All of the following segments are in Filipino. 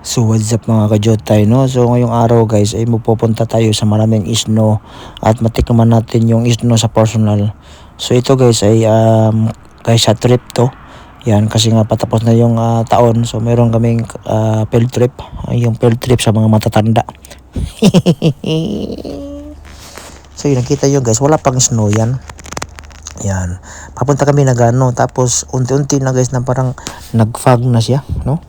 So what's up mga kajotay, no? So ngayong araw guys ay pupunta tayo sa maraming snow at matikman natin yung snow sa personal. So ito guys ay guys sa trip to. Yan kasi nga patapos na yung taon. So meron kaming field trip. Yung field trip sa mga matatanda. So yun nakita yun guys, wala pang snow yan. Yan. Papunta kami na gano tapos unti-unti na guys na parang nag-fog na siya, no?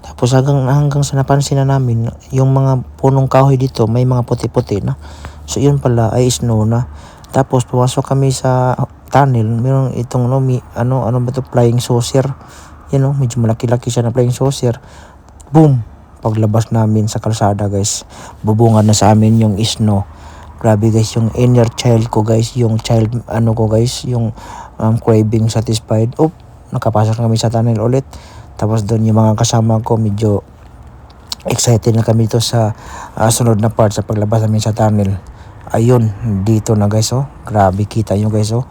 Tapos hanggang sa napansin na namin, yung mga punong kahoy dito may mga puti-puti na. So yun pala ay snow na. Tapos pumasok kami sa tunnel, mayroong itong ano ba to, flying saucer. Yan oh, medyo malaki-laki siya na flying saucer. Boom! Paglabas namin sa kalsada guys, bubungan na sa amin yung snow. Grabe guys, yung inner child ko guys, yung child ko guys, yung craving satisfied. Oh, nakapasok kami sa tunnel ulit. Tapos doon yung mga kasama ko medyo excited na kami dito sa sunod na part sa paglabas namin sa tunnel. Ayun, dito na guys oh. Grabe kita nyo guys oh.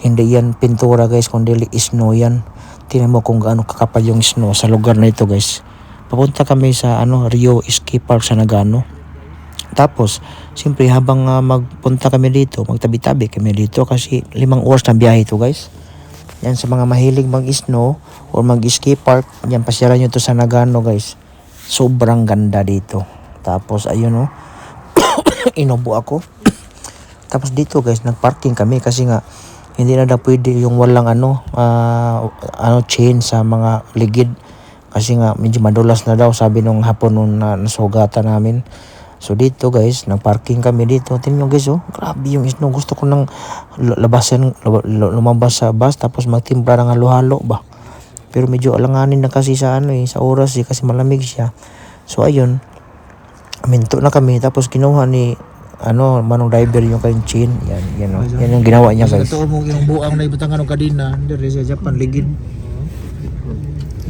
Hindi yan pintura guys, kundi snow yan. Tingnan mo kung gaano kakapal yung snow sa lugar na ito guys. Papunta kami sa Rio Ski Park sa Nagano. Tapos, siyempre habang magpunta kami dito, magtabi-tabi kami dito kasi 5 oras na biyahe ito guys. Yan sa mga mahilig mag-snow or mag-ski park, yan pasyaran nyo to sa Nagano guys. Sobrang ganda dito. Tapos ayun oh, inubo ako. Tapos dito guys, nagparking kami kasi nga hindi na pwede yung walang chain sa mga ligid. Kasi nga medyo madulas na daw sabi nung hapon nung nasugatan namin. So dito guys, nagparking kami dito. Tingnan nyo guys oh, grabe yung snow. Gusto ko nang lumabas sa bus tapos magtimpla ng halo-halo ba. Pero medyo alanganin na kasi sa sa oras kasi malamig siya. So ayun, minto na kami tapos kinuha ni manong driver yung kanyang chain. Yan yung ginawa niya guys. Ito mo yung buang na ibutangan ng kadina, dari sa Japan ligid.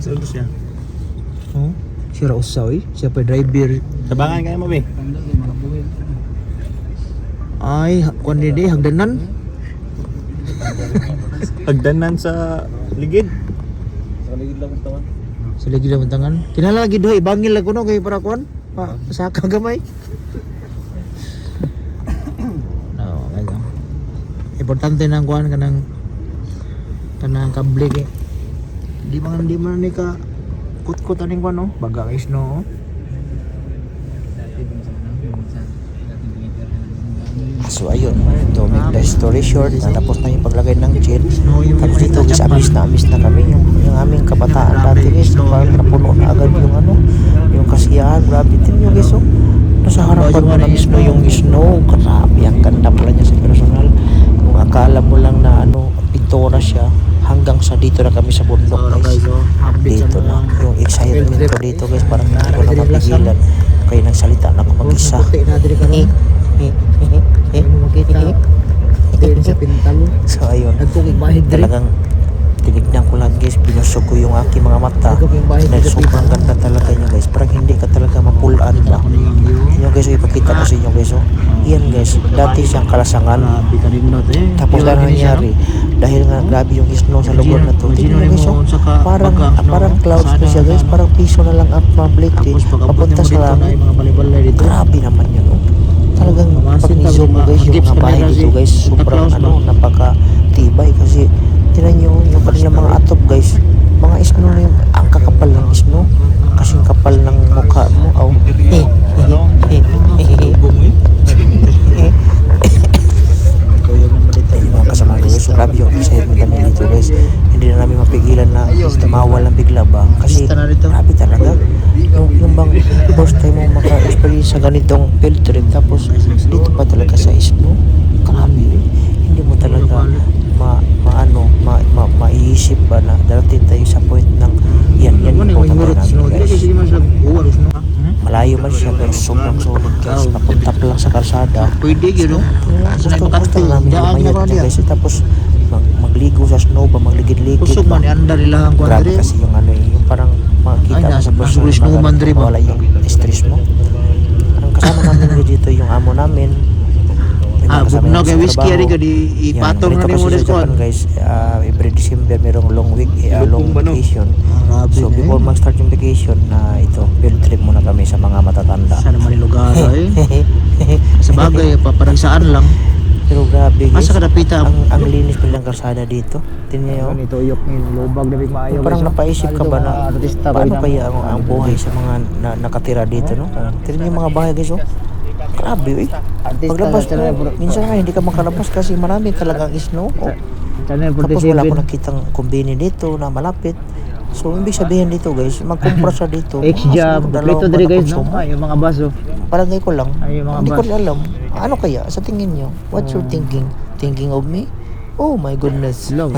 Sa siya. Oh, si Rausaw siya pa driver. Tabangan kayo mo, be. Ay, kuan di hagdanan. Hagdanan sa ligid. Sa ligid lang tangan. Kinala gid hoy, bangil lang kuno kay para kuan. Sa kagamay. No, ganyan. Importante nang kuan kanang kable kay. Di man ni ka kut-kut aning kuan no, baga kay snow. So ayun, to make the story short, natapos na yung paglagay ng chain. Tapos dito guys, amis na kami yung aming kabataan dati guys. Parang napuno na agad yung kasiyahan. Grabe din yung guys oh. Nasa harapan mo na mismo yung snow. Grabe, ang ganda pala niya sa personal. Kung akala mo lang na pintura siya, hanggang sa dito na kami sa bundok guys. Dito na, yung excitement ko dito guys, parang hindi ko na mapigilan. Kaya nagsalita na ako mag-isa. So ayun, talagang tinignan ko lang guys, binusog ko yung aking mga mata dahil sobrang ganda talaga niya guys, parang hindi ka talaga mapulaan ba. Yan guys, ipakita ko sa inyo guys oh. Yan guys, dati siyang kalasangan, tapos na nangyari dahil nga grabe yung snow sa lugar na to. Tingnan guys oh, parang clouds na siya guys, parang piso na lang up mablate papunta sa langit. Grabe naman yun oh. Talagang pag-zoom mo guys yung mga bahay dito guys, sobrang napaka-tibay kasi tinan nyo yung kanilang mga atop guys, mga snow na yung ang kakapal ng snow, kasing kapal ng mukha mo. Oh. Ayun mga kasama guys, so grabe yung excitement namin dito guys, hindi na namin mapigilan na tumawal ng bigla ba kasi grabe talaga yung bang first time mo maka-experience sa ganitong field trip tapos dito pa talaga sa snow. Grabe, hindi mo talaga maiisip ba na darating tayo sa point ng yan po naman guys. Malayo man siya pero sobrang solid guys, papunta pa lang sa kalsada. Gusto namin lumayad na guys tapos magligo sa snow ba, magligid-ligid ba. Grabe kasi yung yung parang makikita mo sa personal na wala yung stress mo. Ang kasama namin dito yung amo namin. Bugnaw kay whiskey ari gadi ipatong na nimo sa Japan guys. Every December merong long vacation. So before mag-start yung vacation ito field trip muna mga matatanda. Sa naman yung lugar eh. Sa bagay, paparagsaan lang. Pero grabe guys, Asa ka napita? ang linis pa ng kalsada dito. Tingnan niyo. Ito uyok yung lubag na big maayo. Parang napaisip ka ba na artista paano kaya ang buhay sa mga nakatira dito, no? Tingnan niyo yung mga bahay guys, oh. Grabe, eh. Paglabas mo, minsan nga hindi ka makalabas kasi marami talagang snow. Oh. Tapos wala ko nakitang kumbini dito na malapit. So, ibig sabihin dito guys, magkumpra siya dito. X-Jam, dito diri guys, no? Ay, yung mga baso. Palagay ko lang. Ay, yung mga Hindi ko bus. alam. Ano kaya sa tingin niyo? What's your thinking? Thinking of me? Oh my goodness. Love.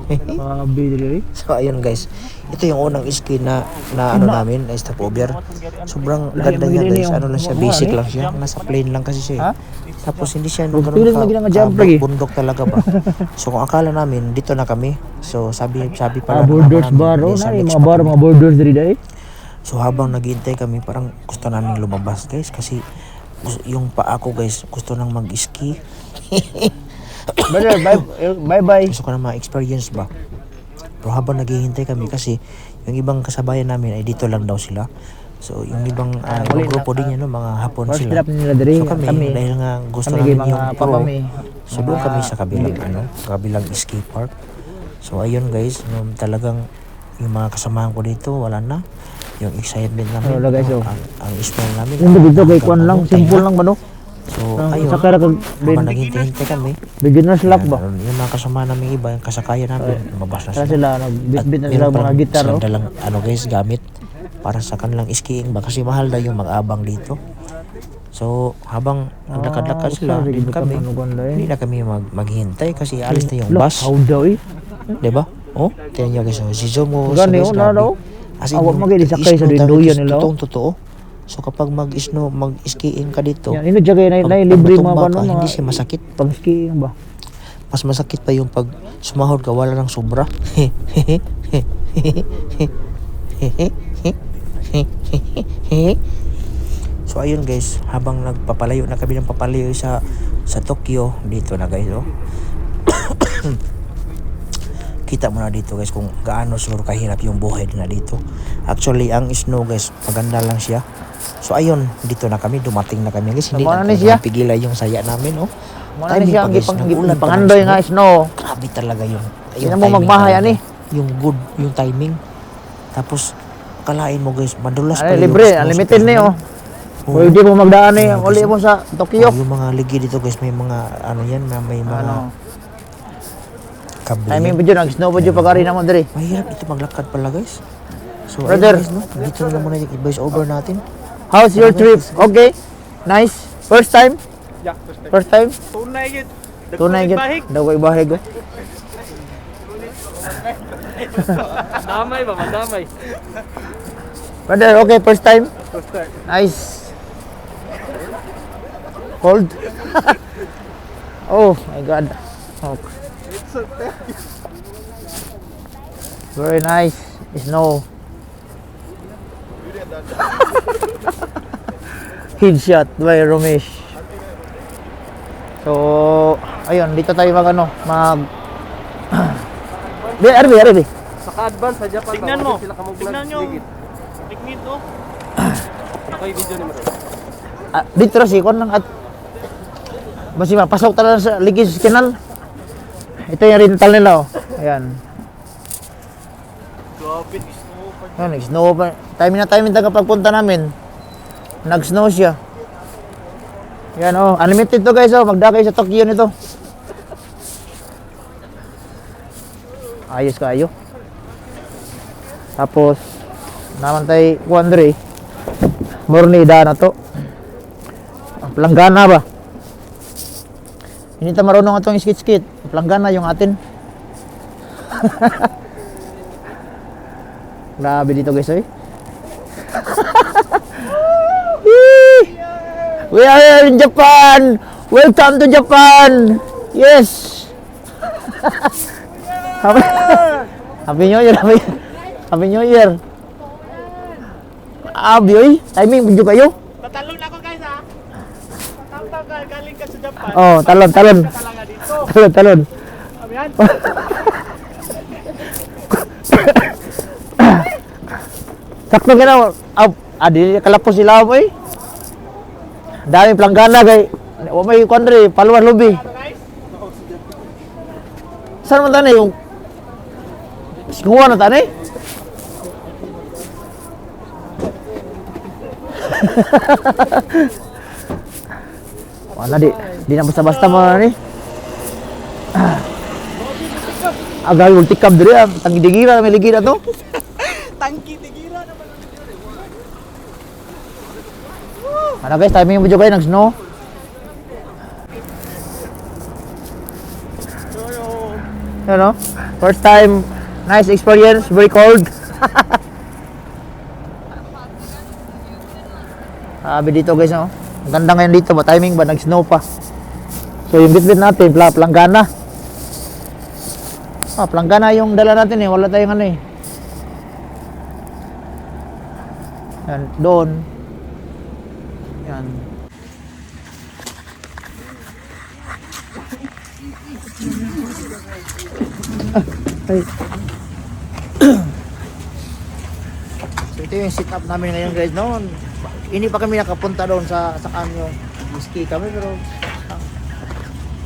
Mga diri. So ayun guys, ito yung unang ski na ano namin, na stopover. Sobrang ganda niya guys, ano lang siya, basic lang siya, nasa plane lang kasi siya. Eh. Tapos hindi siya nung Pilit lagi na nga jump lagi. bundok talaga ba. So kung akala namin dito na kami, so sabi pala ng Borders amo namin, bar, oh, "Hindi, sa na next mga pa bar, kami." mga borders diri dai. So habang naghihintay kami, parang gusto namin lumabas guys kasi yung paa ko guys gusto nang mag-ski. Brother, bye. Gusto ko na ma-experience ba. Pero habang naghihintay kami kasi yung ibang kasabayan namin ay dito lang daw sila. So yung ibang grupo din yan, no, mga Hapon First sila. trip nila diri. So kami dahil nga gusto kami namin mga yung papa pro. mi. So doon kami sa kabilang kabilang ski park. So ayun guys, talagang yung mga kasamahan ko dito wala na. Yung excitement namin, Wala, guys, oh. ang smell namin. Yung dito kay hanggang kuan lang, mabuntay simple na. lang ba no? So ayun, Sakara kag habang naghihintay kami, beginner's luck ba? yung mga kasama namin iba, yung kasakayan namin, lumabas na Kaya sila. sila nagbitbit na At sila meron mga palang gitar oh. silang dalang guys, gamit para sa kanilang skiing ba kasi mahal daw yung mag-abang dito. So habang naglakad-lakad sila, din kami, hindi na kami maghintay kasi alis na yung bus. How daw eh? Diba? Oh, tingnan nyo guys, si Zomo, Gani oh, na daw. as in, Awak yung magiging sakay sa snow dinduyan talaga, nila, oh. Totoong-totoo. So kapag mag-skiing ka dito, Yan, ino jagay na pag libre mga matumba ano ka, mga hindi siya masakit. pang skiing ba? Mas masakit pa yung pag sumahod ka wala ng sobra. So ayun guys, habang nagpapalayo na kami ng papalayo sa Tokyo, dito na guys, oh. Kita mo na dito guys kung gaano siguro kahirap yung buhay na dito. Actually ang snow guys, maganda lang siya. So ayun, dito na kami, dumating na kami guys. Hindi Nakuha na na siya. pigilan yung saya namin, oh. Muna Timing siya pa, ang guys, nag-ulan pa ng pangandoy snow. nga snow. Grabe talaga yung Sino mo timing magmahay, talaga. ani? Yung good, yung timing. Tapos kalain mo guys, madulas pa Ay, yung libre, snow sa unlimited ni Taiwan. oh. Oo. Pwede mo magdaan eh, Oo, uli guys, mo sa Tokyo. Yung mga ligi dito guys, may mga ano yan, may mga Ano? kable. Timing yan. pa dyan, nag-snow pa dyan pag-ari naman diri. Mahirap dito maglakad pala guys. So Brother. ayun, guys, no? Dito na muna yung advice over natin. How's your trip? Okay? Nice? First time? Yeah, First time? tunay yun. Tunay yun. Daw ko'y bahig oh. Damay ba? Madamay. Brother, okay, first time? Nice. Cold? Oh my god. Okay. Very nice. Snow. Headshot by Ramesh. So, ayun, dito tayo mag ano, Arbi. Saka-advance sa Japan. Tignan mo. Tignan nyo. Tignan to. Okay, video ni Mario. Dito rin si Kon lang at basi mapasok talaga sa Ligis Canal. Ito yung rental nila oh. Ayan. Grabe, snow pa. Ayan, nag-snow pa. Timing taga pagpunta namin. Nag-snow siya. Ayan oh, unlimited to guys oh. Magdakay sa Tokyo nito. Ayos kayo. Tapos naman tayo Kuandre. Mornida na to. Planggana ba? Hindi ta marunong atong skit-skit. Planggana yung atin. Grabe dito guys eh. We are here in Japan. Welcome to Japan. Yes. Happy New Year. Happy New Year. Abioy, timing video kayo. Natalon ako guys ha. Tatang galing ka sa Japan. Oh, talon. Talaga dito. Talon. Ayan. Sakto ka na. di kalapos sila mo eh. Dami planggana kay wa may kundre paluan lobby. Saan man tani yung siguan na tani? Wala di na basta-basta mo ni. Agay ulti kap diri ang tanggi digira may ligi na to. Tangki tigira naman. Ano guys, timing mo dyan kayo nag-snow? Ano? First time, nice experience, very cold. Sabi dito guys, no? Ang ganda ngayon dito, ba timing ba? Nag-snow pa. So yung bitbit natin, planggana. Planggana yung dala natin eh, wala tayong ano eh. Yan, doon. Yan. Ay. So ito yung sit up namin ngayon guys, no? Hindi pa kami nakapunta doon sa kanyo. Ski kami pero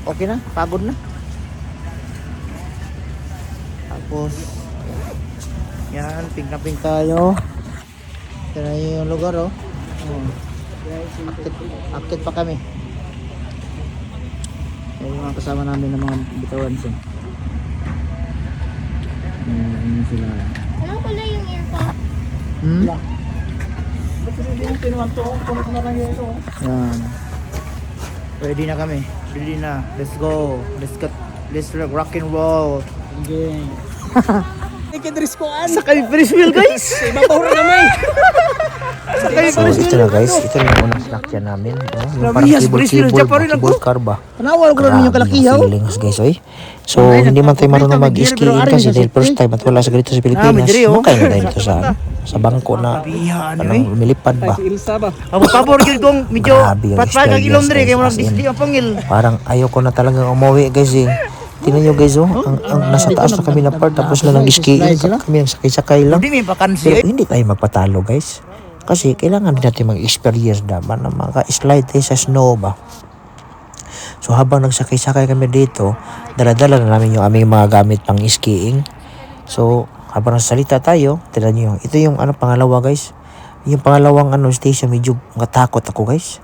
okay na, pagod na. Tapos yan, pink na pink tayo. Ito na yung lugar, oh. Akit pa kami. Yung mga kasama namin ng mga bitawan siya. Ayun sila. Ano pala yung earphone? Yan. Ready na kami. Ready na. Let's go. Let's rock and roll. Okay. Ikidris ko an. Sakay Ferris wheel guys. Ibabawra naman. So ito na guys, ito na yung unang sinakyan namin. Yung parang Yes, cable car ba? Tanawal ko rin yung kalakihaw. Feelings guys, oy. So hindi man tayo marunong mag-skiing kasi dahil first time at wala sa ganito sa Pilipinas. Makaya na tayo dito sa bangko na lumilipad ba? Ilsa ba? Amo pabor gyud kong medyo Grabe yung patpag ang experience, ilong dire kay guys, mo as in. di ang pangil. Parang ayoko na talagang umuwi guys eh. Tingnan nyo guys oh, ang nasa taas na kami na part tapos na nag-skiing kami nagsakay-sakay lang. Hindi may Pero vakancy. hindi tayo magpatalo guys. Kasi kailangan din natin mag-experience naman na maka-slide tayo sa snow ba. So habang nagsakay-sakay kami dito, dala-dala na namin yung aming mga gamit pang skiing. So habang nagsalita tayo, tignan nyo. Ito yung pangalawa guys. Yung pangalawang station, medyo matakot ako guys.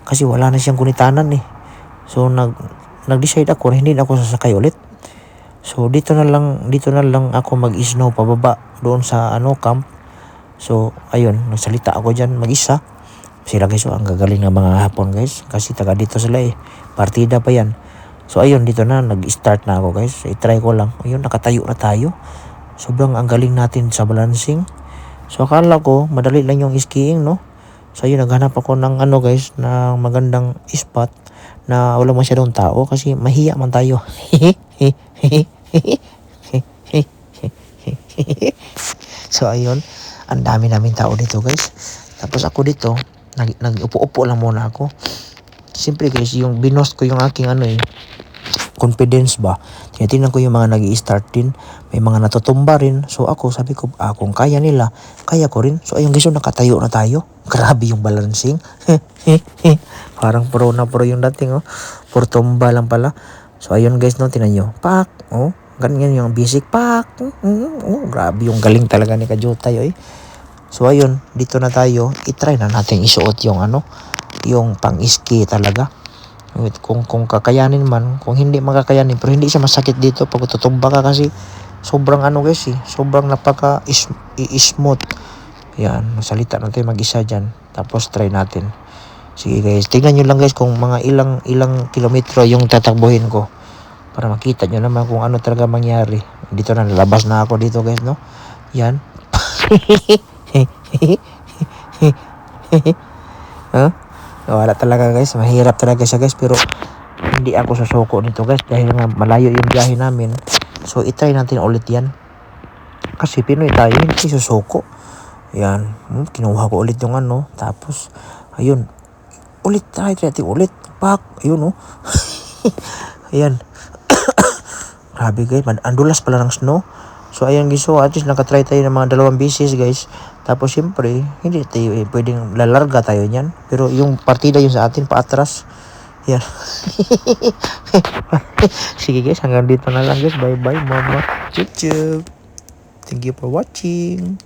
Kasi wala na siyang kunitanan eh. So nag-decide ako na hindi na ako sasakay ulit. So dito na lang ako mag-snow pababa doon sa camp. So ayun, nagsalita ako diyan mag-isa. Sila guys, ang gagaling ng mga Hapon guys kasi taga dito sila eh. Partida pa yan. So ayun, dito na nag-start na ako guys. I-try ko lang. Ayun, nakatayo na tayo. Sobrang ang galing natin sa balancing. So akala ko madali lang yung skiing, no? So ayun, naghanap ako ng guys, ng magandang spot na wala masyadong tao kasi mahiya man tayo. So ayun, ang dami namin tao dito guys. Tapos ako dito, nag-upo-upo lang muna ako. Siyempre guys, yung binost ko yung aking confidence ba. Tinitingnan ko yung mga nag-i-start din. May mga natutumba rin. So ako, sabi ko, kung kaya nila, kaya ko rin. So ayun guys, nakatayo na tayo. Grabe yung balancing. Parang pro na pro yung dating, oh. Puro tumba lang pala. So ayun guys, no, tinan nyo. Pak, oh. Ganyan yung basic. Pak. Grabe yung galing talaga ni Kajutay, eh. So ayun, dito na tayo. I-try na natin isuot yung yung pang-ski talaga. Kung kakayanin man, kung hindi makakayanin, pero hindi siya masakit dito pag tutumba ka kasi sobrang guys eh, sobrang napaka-smooth. Yan, salita natin mag-isa dyan. Tapos try natin. Sige guys, tingnan nyo lang guys kung mga ilang kilometro yung tatakbuhin ko. Para makita nyo naman kung ano talaga mangyari. Dito na, nalabas na ako dito guys, no? Yan. Huh? Wala talaga guys, mahirap talaga siya guys, pero hindi ako susuko nito guys dahil nga malayo yung biyahe namin. So itry natin ulit yan kasi Pinoy tayo, hindi susuko. Yan, kinuha ko ulit yung tapos ayun, ulit try natin ulit, pak, ayun oh. Ayan. Grabe guys, andulas pala ng snow. So ayan guys, so at least nakatry tayo ng mga 2 beses guys. Tapos syempre, hindi tayo pwedeng lalarga tayo niyan. Pero yung partida yung sa atin paatras. Yan. Sige guys, hanggang dito na lang guys. Bye bye mama. Chup chup. Thank you for watching.